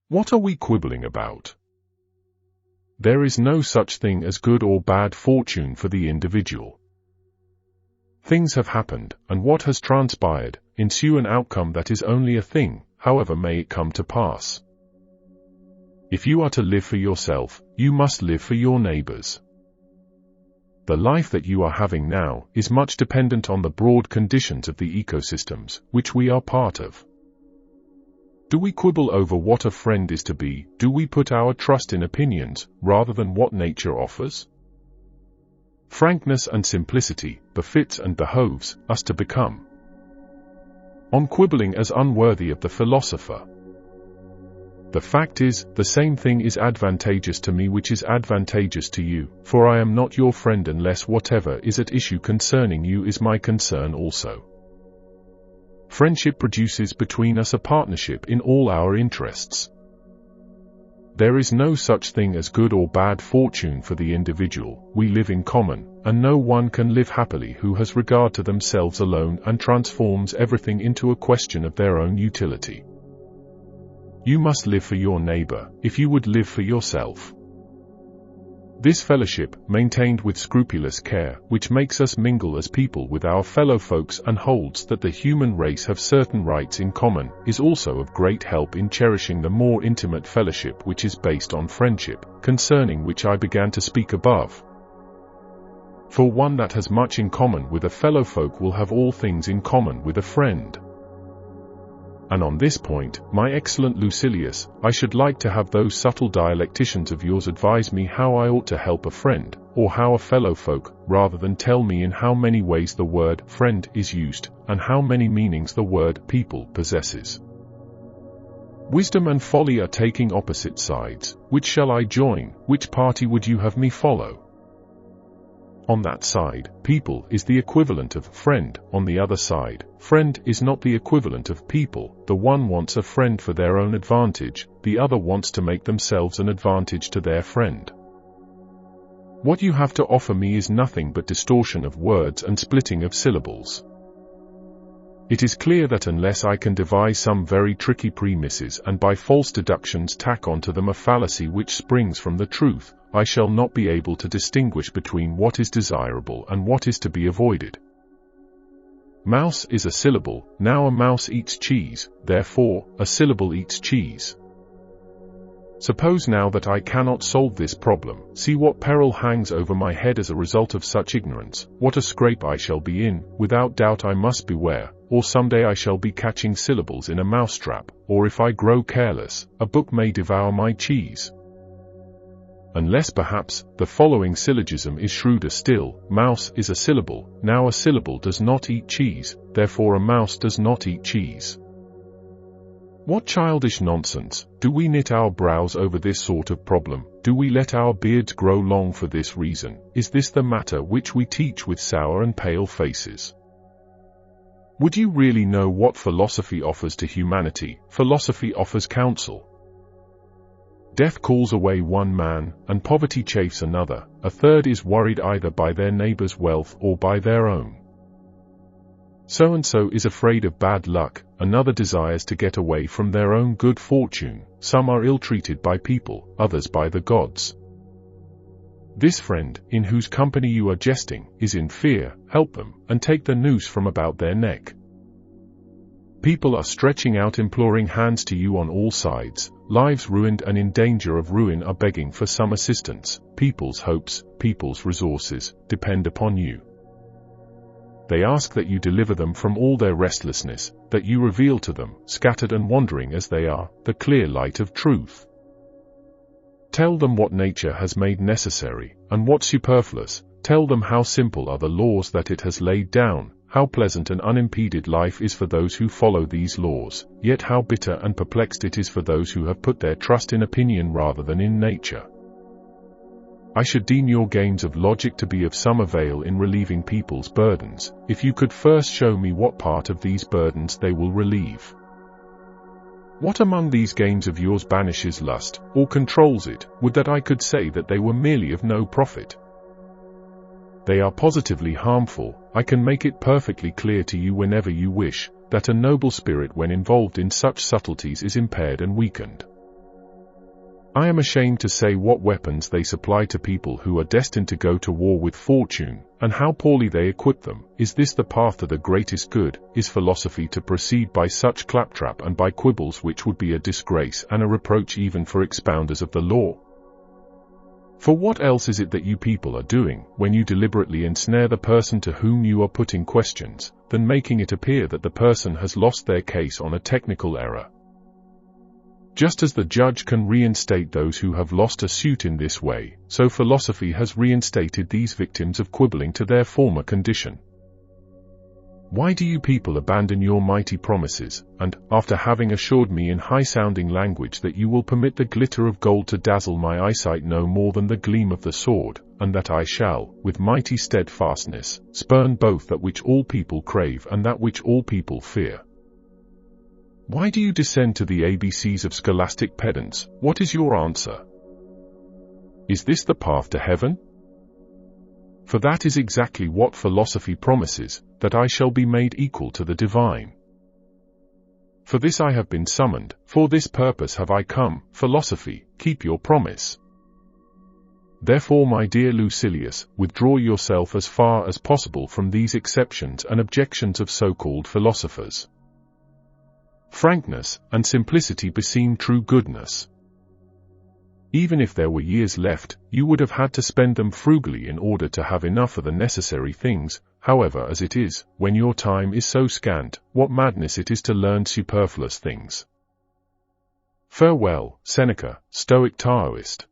What are we quibbling about? There is no such thing as good or bad fortune for the individual. Things have happened, and what has transpired, ensue an outcome that is only a thing, however may it come to pass. If you are to live for yourself, you must live for your neighbours. The life that you are having now is much dependent on the broad conditions of the ecosystems, which we are part of. Do we quibble over what a friend is to be? Do we put our trust in opinions, rather than what nature offers? Frankness and simplicity, befits and behoves, us to become. On quibbling as unworthy of the philosopher. The fact is, the same thing is advantageous to me which is advantageous to you, for I am not your friend unless whatever is at issue concerning you is my concern also. Friendship produces between us a partnership in all our interests. There is no such thing as good or bad fortune for the individual. We live in common, and no one can live happily who has regard to themselves alone and transforms everything into a question of their own utility. You must live for your neighbour, if you would live for yourself. This fellowship, maintained with scrupulous care, which makes us mingle as people with our fellow folks and holds that the human race have certain rights in common, is also of great help in cherishing the more intimate fellowship which is based on friendship, concerning which I began to speak above. For one that has much in common with a fellow folk will have all things in common with a friend. And on this point, my excellent Lucilius, I should like to have those subtle dialecticians of yours advise me how I ought to help a friend, or how a fellow folk, rather than tell me in how many ways the word friend is used, and how many meanings the word people possesses. Wisdom and folly are taking opposite sides. Which shall I join? Which party would you have me follow? On that side, people is the equivalent of friend. On the other side, friend is not the equivalent of people. The one wants a friend for their own advantage, the other wants to make themselves an advantage to their friend. What you have to offer me is nothing but distortion of words and splitting of syllables. It is clear that unless I can devise some very tricky premises and by false deductions tack onto them a fallacy which springs from the truth, I shall not be able to distinguish between what is desirable and what is to be avoided. Mouse is a syllable. Now a mouse eats cheese, therefore, a syllable eats cheese. Suppose now that I cannot solve this problem, see what peril hangs over my head as a result of such ignorance, what a scrape I shall be in. Without doubt I must beware, or someday I shall be catching syllables in a mousetrap, or if I grow careless, a book may devour my cheese. Unless perhaps, the following syllogism is shrewder still. Mouse is a syllable. Now a syllable does not eat cheese, therefore a mouse does not eat cheese. What childish nonsense! Do we knit our brows over this sort of problem? Do we let our beards grow long for this reason? Is this the matter which we teach with sour and pale faces? Would you really know what philosophy offers to humanity? Philosophy offers counsel. Death calls away one man, and poverty chafes another. A third is worried either by their neighbour's wealth or by their own. So-and-so is afraid of bad luck, another desires to get away from their own good fortune. Some are ill-treated by people, others by the gods. This friend, in whose company you are jesting, is in fear. Help them, and take the noose from about their neck. People are stretching out imploring hands to you on all sides. Lives ruined and in danger of ruin are begging for some assistance. People's hopes, people's resources, depend upon you. They ask that you deliver them from all their restlessness, that you reveal to them, scattered and wandering as they are, the clear light of truth. Tell them what nature has made necessary, and what superfluous. Tell them how simple are the laws that it has laid down, how pleasant and unimpeded life is for those who follow these laws, yet how bitter and perplexed it is for those who have put their trust in opinion rather than in nature. I should deem your games of logic to be of some avail in relieving people's burdens, if you could first show me what part of these burdens they will relieve. What among these games of yours banishes lust, or controls it? Would that I could say that they were merely of no profit. They are positively harmful. I can make it perfectly clear to you whenever you wish, that a noble spirit when involved in such subtleties is impaired and weakened. I am ashamed to say what weapons they supply to people who are destined to go to war with fortune, and how poorly they equip them. Is this the path to the greatest good? Is philosophy to proceed by such claptrap and by quibbles which would be a disgrace and a reproach even for expounders of the law? For what else is it that you people are doing, when you deliberately ensnare the person to whom you are putting questions, than making it appear that the person has lost their case on a technical error? Just as the judge can reinstate those who have lost a suit in this way, so philosophy has reinstated these victims of quibbling to their former condition. Why do you people abandon your mighty promises, and, after having assured me in high-sounding language that you will permit the glitter of gold to dazzle my eyesight no more than the gleam of the sword, and that I shall, with mighty steadfastness, spurn both that which all people crave and that which all people fear? Why do you descend to the ABCs of scholastic pedants? What is your answer? Is this the path to heaven? For that is exactly what philosophy promises, that I shall be made equal to the divine. For this I have been summoned, for this purpose have I come. Philosophy, keep your promise. Therefore, my dear Lucilius, withdraw yourself as far as possible from these exceptions and objections of so-called philosophers. Frankness and simplicity beseem true goodness. Even if there were years left, you would have had to spend them frugally in order to have enough of the necessary things. However, as it is, when your time is so scant, what madness it is to learn superfluous things. Farewell, Seneca, Stoic Taoist.